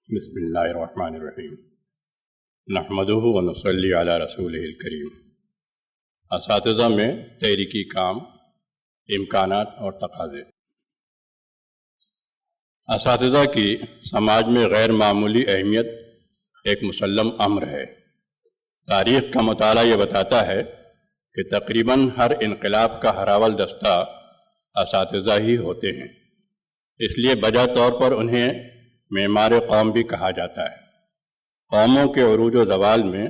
بسم اللہ الرحمن الرحیم نحمدہ و نصلی علی رسولہ الکریم۔ اساتذہ میں تحریکی کام، امکانات اور تقاضے۔ اساتذہ کی سماج میں غیر معمولی اہمیت ایک مسلم امر ہے۔ تاریخ کا مطالعہ یہ بتاتا ہے کہ تقریباً ہر انقلاب کا ہراول دستہ اساتذہ ہی ہوتے ہیں، اس لیے بجا طور پر انہیں معمار قوم بھی کہا جاتا ہے۔ قوموں کے عروج و زوال میں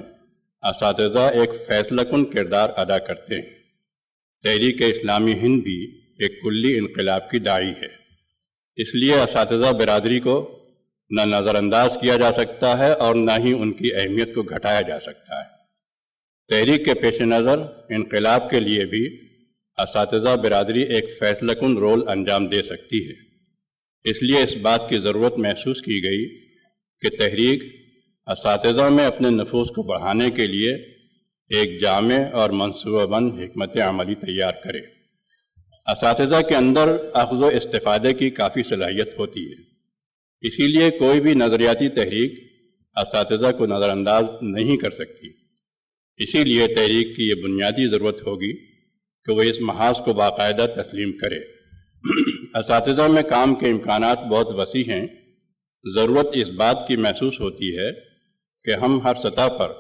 اساتذہ ایک فیصلہ کن کردار ادا کرتے ہیں۔ تحریک اسلامی ہند بھی ایک کلی انقلاب کی داعی ہے، اس لیے اساتذہ برادری کو نہ نظر انداز کیا جا سکتا ہے اور نہ ہی ان کی اہمیت کو گھٹایا جا سکتا ہے۔ تحریک کے پیش نظر انقلاب کے لیے بھی اساتذہ برادری ایک فیصلہ کن رول انجام دے سکتی ہے۔ اس لیے اس بات کی ضرورت محسوس کی گئی کہ تحریک اساتذہ میں اپنے نفوذ کو بڑھانے کے لیے ایک جامع اور منصوبہ بند حکمت عملی تیار کرے۔ اساتذہ کے اندر اخذ و استفادے کی کافی صلاحیت ہوتی ہے، اسی لیے کوئی بھی نظریاتی تحریک اساتذہ کو نظر انداز نہیں کر سکتی۔ اسی لیے تحریک کی یہ بنیادی ضرورت ہوگی کہ وہ اس محاذ کو باقاعدہ تسلیم کرے۔ اساتذہ میں کام کے امکانات بہت وسیع ہیں۔ ضرورت اس بات کی محسوس ہوتی ہے کہ ہم ہر سطح پر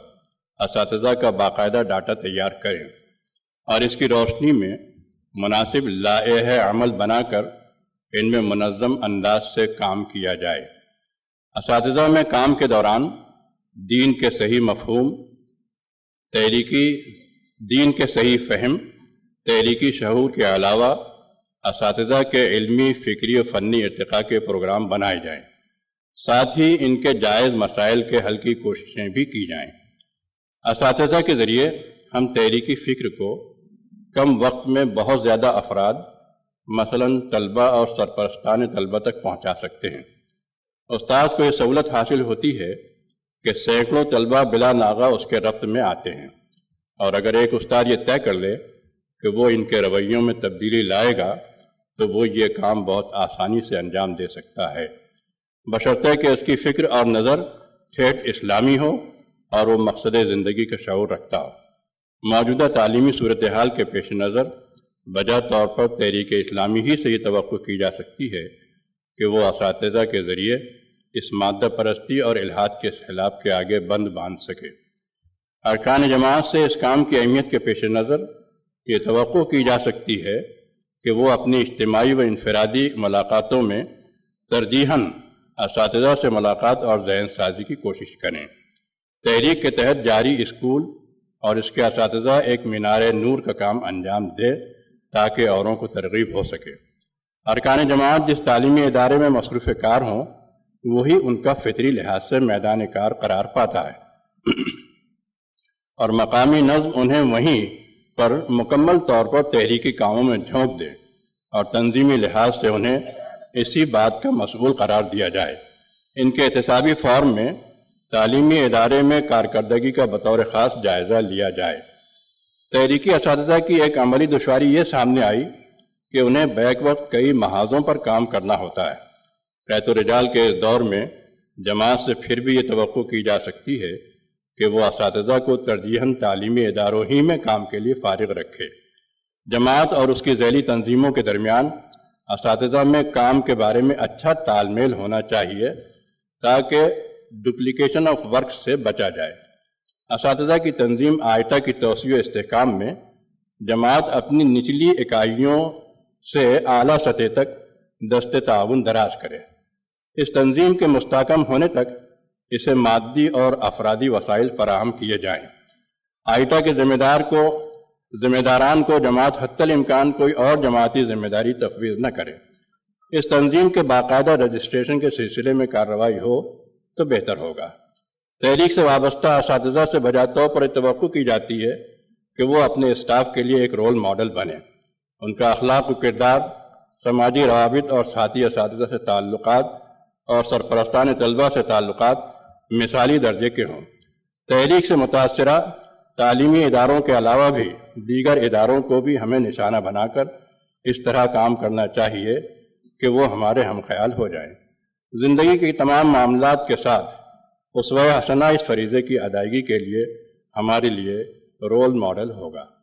اساتذہ کا باقاعدہ ڈاٹا تیار کریں اور اس کی روشنی میں مناسب لائحہ عمل بنا کر ان میں منظم انداز سے کام کیا جائے۔ اساتذہ میں کام کے دوران دین کے صحیح مفہوم، دین کے صحیح فہم، تحریکی شعور کے علاوہ اساتذہ کے علمی، فکری و فنی ارتقاء کے پروگرام بنائے جائیں، ساتھ ہی ان کے جائز مسائل کے حل کی کوششیں بھی کی جائیں۔ اساتذہ کے ذریعے ہم تحریکی فکر کو کم وقت میں بہت زیادہ افراد، مثلاً طلبہ اور سرپرستان طلبہ تک پہنچا سکتے ہیں۔ استاد کو یہ سہولت حاصل ہوتی ہے کہ سینکڑوں طلبہ بلا ناغہ اس کے ربط میں آتے ہیں، اور اگر ایک استاد یہ طے کر لے کہ وہ ان کے رویوں میں تبدیلی لائے گا تو وہ یہ کام بہت آسانی سے انجام دے سکتا ہے، بشرطے کہ اس کی فکر اور نظر ٹھیٹھ اسلامی ہو اور وہ مقصد زندگی کا شعور رکھتا ہو۔ موجودہ تعلیمی صورتحال کے پیش نظر بجا طور پر تحریک اسلامی ہی سے یہ توقع کی جا سکتی ہے کہ وہ اساتذہ کے ذریعے اس مادہ پرستی اور الحاد کے سیلاب کے آگے بند باندھ سکے۔ ارکان جماعت سے اس کام کی اہمیت کے پیش نظر یہ توقع کی جا سکتی ہے کہ وہ اپنی اجتماعی و انفرادی ملاقاتوں میں ترجیحاً اساتذہ سے ملاقات اور ذہن سازی کی کوشش کریں۔ تحریک کے تحت جاری اسکول اور اس کے اساتذہ ایک مینار نور کا کام انجام دے تاکہ اوروں کو ترغیب ہو سکے۔ ارکان جماعت جس تعلیمی ادارے میں مصروف کار ہوں وہی ان کا فطری لحاظ سے میدان کار قرار پاتا ہے، اور مقامی نظم انہیں وہیں پر مکمل طور پر تحریکی کاموں میں جھونک دے اور تنظیمی لحاظ سے انہیں اسی بات کا مسئول قرار دیا جائے۔ ان کے احتسابی فارم میں تعلیمی ادارے میں کارکردگی کا بطور خاص جائزہ لیا جائے۔ تحریکی اساتذہ کی ایک عملی دشواری یہ سامنے آئی کہ انہیں بیک وقت کئی محاذوں پر کام کرنا ہوتا ہے۔ قیت و رجال کے اس دور میں جماعت سے پھر بھی یہ توقع کی جا سکتی ہے کہ وہ اساتذہ کو ترجیحاً تعلیمی اداروں ہی میں کام کے لیے فارغ رکھے۔ جماعت اور اس کی ذیلی تنظیموں کے درمیان اساتذہ میں کام کے بارے میں اچھا تال میل ہونا چاہیے تاکہ ڈپلیکیشن آف ورک سے بچا جائے۔ اساتذہ کی تنظیم آئٹا کی توسیع و استحکام میں جماعت اپنی نچلی اکائیوں سے اعلیٰ سطح تک دست تعاون دراز کرے۔ اس تنظیم کے مستحکم ہونے تک اسے مادی اور افرادی وسائل فراہم کیے جائیں۔ آئٹا کے ذمہ داران کو جماعت حتی الامکان کوئی اور جماعتی ذمہ داری تفویض نہ کرے۔ اس تنظیم کے باقاعدہ رجسٹریشن کے سلسلے میں کارروائی ہو تو بہتر ہوگا۔ تحریک سے وابستہ اساتذہ سے بجا طور پر توقع کی جاتی ہے کہ وہ اپنے اسٹاف کے لیے ایک رول ماڈل بنے۔ ان کا اخلاق و کردار، سماجی روابط اور ساتھی اساتذہ سے تعلقات اور سرپرستان طلبہ سے تعلقات مثالی درجے کے ہوں۔ تحریک سے متاثرہ تعلیمی اداروں کے علاوہ بھی دیگر اداروں کو بھی ہمیں نشانہ بنا کر اس طرح کام کرنا چاہیے کہ وہ ہمارے ہم خیال ہو جائیں۔ زندگی کی تمام معاملات کے ساتھ اسوہ حسنہ اس فریضے کی ادائیگی کے لیے ہمارے لیے رول ماڈل ہوگا۔